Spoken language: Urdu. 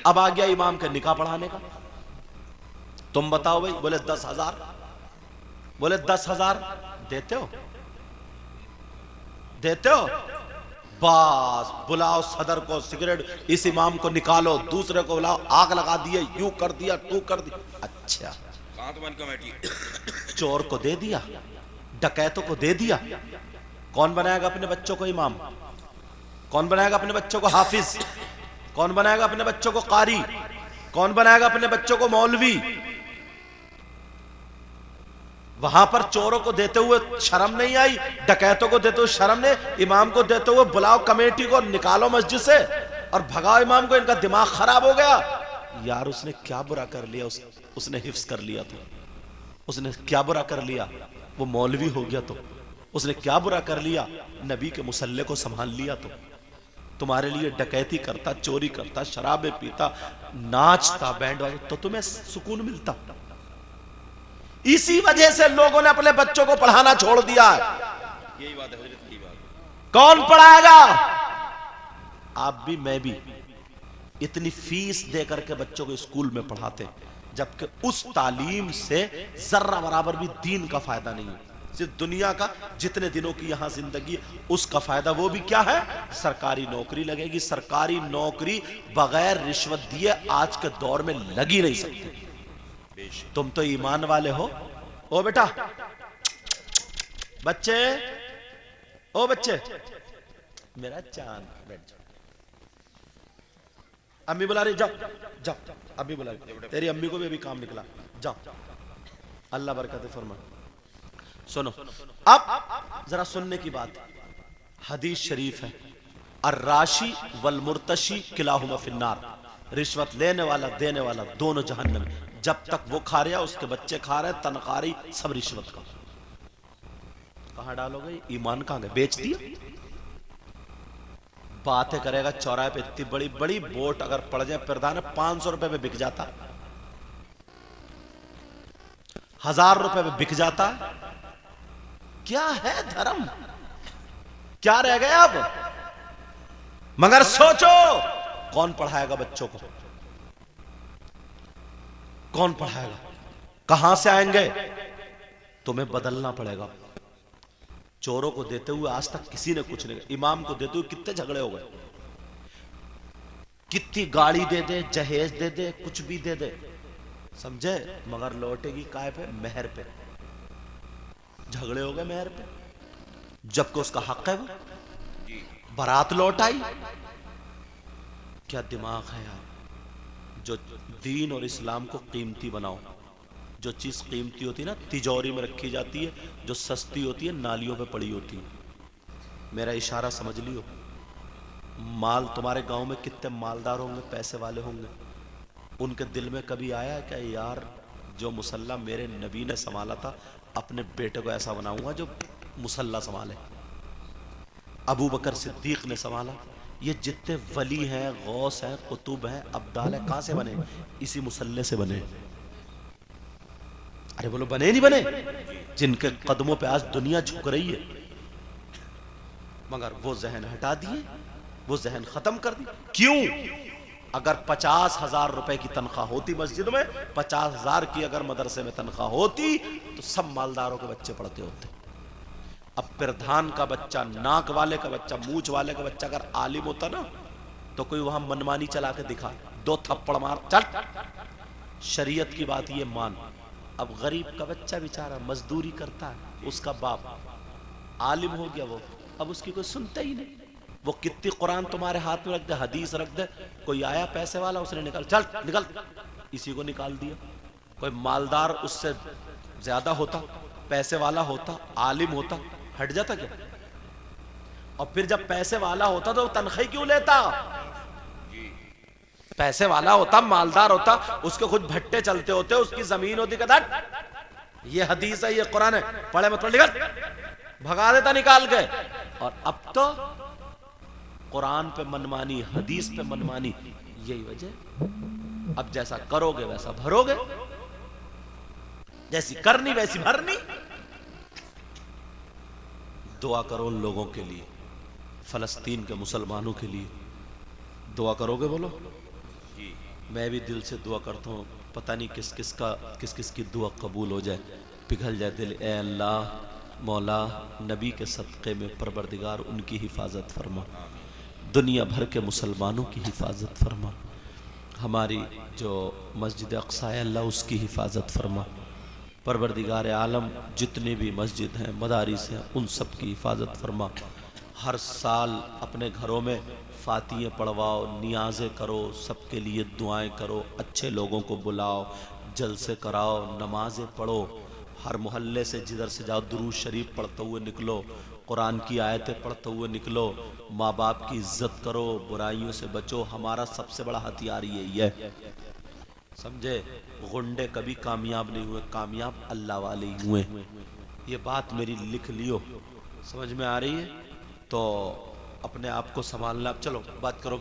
اب آ گیا امام کے نکاح پڑھانے کا. تم بتاؤ بھائی. بولے 10,000. بولے 10,000 دیتے ہو؟ دیتے ہو؟ بس بلاؤ صدر کو، سگریٹ اس امام کو نکالو، دوسرے کو بلاؤ، آگ لگا دیے، یوں کر دیا، تو کر دیا. اچھا چور کو دے دیا، ڈکیتوں کو دے دیا، کون بنائے گا اپنے بچوں کو امام؟ کون بنائے گا اپنے بچوں کو حافظ؟ کون بنائے گا اپنے بچوں کو قاری؟ کون بنائے گا اپنے بچوں کو مولوی؟ وہاں پر چوروں کو دیتے ہوئے شرم نہیں آئی، ڈکیتوں کو دیتے ہوئے شرم نہیں، امام کو دیتے ہوئے بلاؤ کمیٹی کو، نکالو مسجد سے اور بھگاؤ امام کو، ان کا دماغ خراب ہو گیا. یار اس نے کیا برا کر لیا؟ اس نے حفظ کر لیا تو اس نے کیا برا کر لیا؟ وہ مولوی ہو گیا تو اس نے کیا برا کر لیا؟ نبی کے مصلی کو سنبھال لیا تو تمہارے لیے ڈکیتی کرتا، چوری کرتا، شرابیں پیتا، ناچتا، بینڈ بجا تو تمہیں سکون ملتا. اسی وجہ سے لوگوں نے اپنے بچوں کو پڑھانا چھوڑ دیا ہے. یہی بات ہے حضرت کی بات. کون پڑھائے گا؟ آپ بھی میں بھی اتنی فیس دے کر کے بچوں کو اسکول میں پڑھاتے، جبکہ اس تعلیم سے ذرہ برابر بھی دین کا فائدہ نہیں ہے. صرف دنیا کا جتنے دنوں کی یہاں زندگی اس کا فائدہ، وہ بھی کیا ہے؟ سرکاری نوکری لگے گی. سرکاری نوکری بغیر رشوت دیے آج کے دور میں لگی نہیں سکتی. تم تو ایمان والے ہو. او بیٹا بچے، او بچے میرا چاند بیٹھ جاؤ. امی بلا رہی، جاؤ جاؤ. امی بلا رہی، تیری امی کو بھی ابھی کام نکلا، جاؤ. اللہ برکت فرما. سنو اب ذرا سننے کی بات. حدیث شریف ہے الراشی والمرتشی کلاہما فی النار. رشوت لینے والا دینے والا دونوں جہنم. جب تک وہ کھا رہا اس کے بچے کھا رہے، تنخواہی سب رشوت کا. کہاں ڈالو گے ایمان؟ کہاں گئے؟ بیچ دیا. باتیں کرے گا چوراہے پہ، اتنی بڑی بڑی بوٹ اگر پڑ جائے پردان 500 روپے پہ بک جاتا، 1000 روپے پہ بک جاتا. کیا ہے دھرم؟ کیا رہ گیا اب؟ مگر سوچو کون پڑھائے گا بچوں کو؟ کون پڑھائے گا؟ کہاں سے آئیں گے؟ تمہیں بدلنا پڑے گا. چوروں کو دیتے ہوئے آج تک کسی نے کچھ نہیں. امام کو دیتے ہوئے کتنے جھگڑے ہو گئے. کتنی گاڑی دے دے، جہیز دے دے، کچھ بھی دے دے، سمجھے، مگر لوٹے گی کائے پہ؟ مہر پہ. جھگڑے ہو گئے مہر پہ، جبکہ اس کا حق ہے. وہ بارات لوٹ آئی. کیا دماغ ہے یار؟ جو دین اور اسلام کو قیمتی بناؤ. جو چیز قیمتی ہوتی ہے نا تجوری میں رکھی جاتی ہے، جو سستی ہوتی ہے نالیوں پہ پڑی ہوتی ہے. میرا اشارہ سمجھ لیو. مال تمہارے گاؤں میں کتنے مالدار ہوں گے، پیسے والے ہوں گے، ان کے دل میں کبھی آیا کہ یار جو مسلح میرے نبی نے سنبھالا تھا اپنے بیٹے کو ایسا بناؤں گا جو مسلح سنبھالے؟ ابو بکر صدیق نے سنبھالا. یہ جتنے ولی ہیں، غوث ہیں، قطب ہیں، ابدال ہیں، کہاں سے بنے؟ اسی مسلح سے بنے. ارے بولو بنے نہیں بنے؟ جن کے قدموں پہ آج دنیا جھک رہی ہے. مگر وہ ذہن ہٹا دیے، وہ ذہن ختم کر دی. کیوں؟ اگر 50,000 روپے کی تنخواہ ہوتی مسجد میں، 50,000 کی اگر مدرسے میں تنخواہ ہوتی تو سب مالداروں کے بچے پڑھتے ہوتے. اب پردھان کا بچہ، ناک والے کا بچہ، مونچھ والے کا بچہ اگر عالم ہوتا نا تو کوئی وہاں منمانی چلا کے دکھا، 2 تھپڑ مار، چل شریعت کی بات یہ مان. اب غریب کا بچہ بیچارہ مزدوری کرتا ہے، اس کا باپ عالم ہو گیا، وہ اب اس کی کوئی سنتا ہی نہیں. وہ کتنی قرآن تمہارے ہاتھ میں رکھ دے، حدیث رکھ دے، کوئی آیا پیسے والا اس نے نکال، چل نکل، اسی کو نکال دیا. کوئی مالدار اس سے زیادہ ہوتا، پیسے والا ہوتا، عالم ہوتا، ہٹ جاتا کیا؟ اور پھر جب پیسے والا ہوتا تو تنخواہ کیوں لیتا؟ پیسے والا ہوتا، مالدار ہوتا، اس کے خود بھٹے چلتے ہوتے، اس کی زمین ہوتی، کہتا یہ حدیث ہے، یہ قرآن ہے، پڑھے مت پڑھ، نکل، بھگا دیتا نکال کے. اور اب تو قرآن پہ منمانی، حدیث پہ منمانی. یہی وجہ، اب جیسا کرو گے ویسا بھرو گے، جیسی کرنی ویسی بھرنی. دعا کرو ان لوگوں کے لیے، فلسطین کے مسلمانوں کے لیے دعا کرو گے؟ بولو میں بھی دل سے دعا کرتا ہوں، پتہ نہیں کس کس کی دعا قبول ہو جائے، پگھل جائے دل۔ اے اللہ مولا، نبی کے صدقے میں پروردگار ان کی حفاظت فرما، دنیا بھر کے مسلمانوں کی حفاظت فرما، ہماری جو مسجد اقصی ہے اللہ اس کی حفاظت فرما، پروردگار عالم جتنے بھی مسجد ہیں مدارس ہیں ان سب کی حفاظت فرما۔ ہر سال اپنے گھروں میں فاتحیں پڑھواؤ، نیازیں کرو، سب کے لیے دعائیں کرو، اچھے لوگوں کو بلاؤ، جلسے کراؤ، نمازیں پڑھو، ہر محلے سے جدھر سے جاؤ درود شریف پڑھتے ہوئے نکلو، قرآن کی آیتیں پڑھتے ہوئے نکلو، ماں باپ کی عزت کرو، برائیوں سے بچو، ہمارا سب سے بڑا ہتھیار یہی ہے، سمجھے؟ غنڈے کبھی کامیاب نہیں ہوئے، کامیاب اللہ والے ہی ہوئے، یہ بات میری لکھ لیو، سمجھ میں آ رہی ہے؟ تو اپنے آپ کو سنبھالنا۔ اب چلو بات کرو